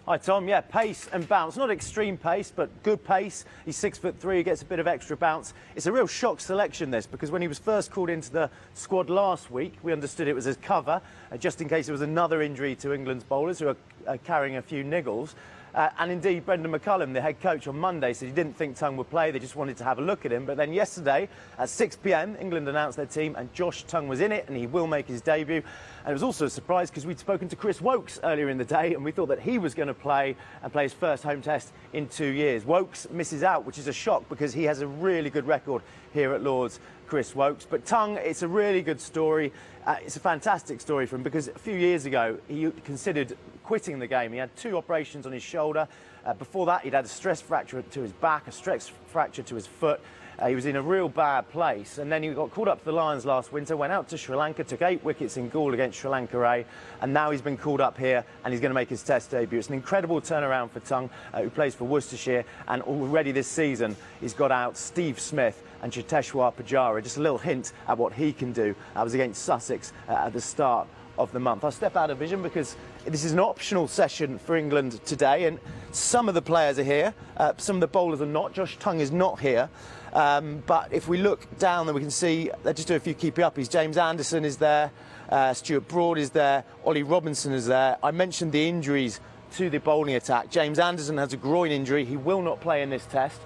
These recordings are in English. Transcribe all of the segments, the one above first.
Hi Tom, yeah, pace and bounce. Not extreme pace, but good pace. He's 6'3", he gets a bit of extra bounce. It's a real shock selection, this, because when he was first called into the squad last week, we understood it was as cover, just in case there was another injury to England's bowlers who are carrying a few niggles. And indeed, Brendan McCullum, the head coach, on Monday said he didn't think Tongue would play, they just wanted to have a look at him. But then yesterday, at 6 p.m, England announced their team, and Josh Tongue was in it, and he will make his debut. And it was also a surprise because we'd spoken to Chris Woakes earlier in the day, and we thought that he was going to play his first home test in 2 years. Woakes misses out, which is a shock because he has a really good record here at Lord's, Chris Woakes. But Tongue, it's a really good story. It's a fantastic story for him because a few years ago he considered quitting the game. He had 2 operations on his shoulder. Before that, he'd had a stress fracture to his back, a stress fracture to his foot. He was in a real bad place, and then he got called up to the Lions last winter, went out to Sri Lanka, took 8 wickets in Galle against Sri Lanka A, and now he's been called up here and he's going to make his test debut. It's an incredible turnaround for Tongue, who plays for Worcestershire, and already this season he's got out Steve Smith and Cheteshwar Pujara. Just a little hint at what he can do. That was against Sussex at the start of the month. I'll step out of vision because this is an optional session for England today, and some of the players are here, some of the bowlers are not. Josh Tongue is not here, but if we look down, then we can see, let's just do a few keeping uppies. James Anderson is there, Stuart Broad is there, Ollie Robinson is there. I mentioned the injuries to the bowling attack. James Anderson has a groin injury. He will not play in this test,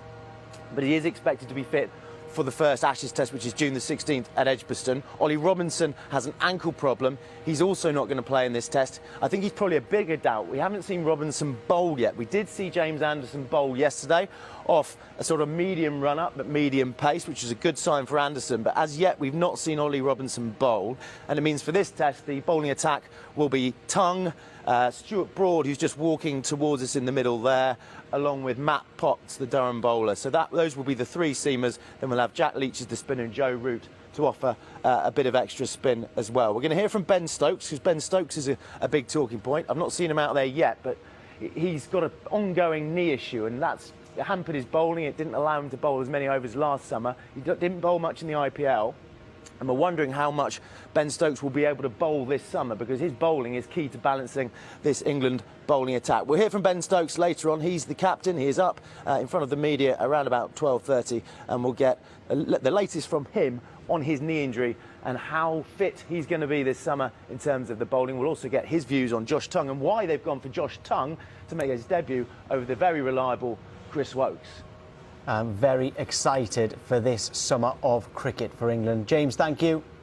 but he is expected to be fit for the first Ashes test, which is June the 16th at Edgbaston. Ollie Robinson has an ankle problem. He's also not going to play in this test. I think he's probably a bigger doubt. We haven't seen Robinson bowl yet. We did see James Anderson bowl yesterday off a sort of medium run-up, but medium pace, which is a good sign for Anderson. But as yet, we've not seen Ollie Robinson bowl. And it means for this test, the bowling attack will be Tongue, Stuart Broad, who's just walking towards us in the middle there, along with Matt Potts, the Durham bowler. So those will be the 3 seamers. Then we'll have Jack Leach as the spinner and Joe Root to offer a bit of extra spin as well. We're going to hear from Ben Stokes, because Ben Stokes is a big talking point. I've not seen him out there yet, but he's got an ongoing knee issue, and that's hampered his bowling. It didn't allow him to bowl as many overs last summer. He didn't bowl much in the IPL. And we're wondering how much Ben Stokes will be able to bowl this summer, because his bowling is key to balancing this England bowling attack. We'll hear from Ben Stokes later on. He's the captain. He is up in front of the media around about 12:30, and we'll get the latest from him on his knee injury and how fit he's going to be this summer in terms of the bowling. We'll also get his views on Josh Tongue and why they've gone for Josh Tongue to make his debut over the very reliable Chris Woakes. I'm very excited for this summer of cricket for England. James, thank you.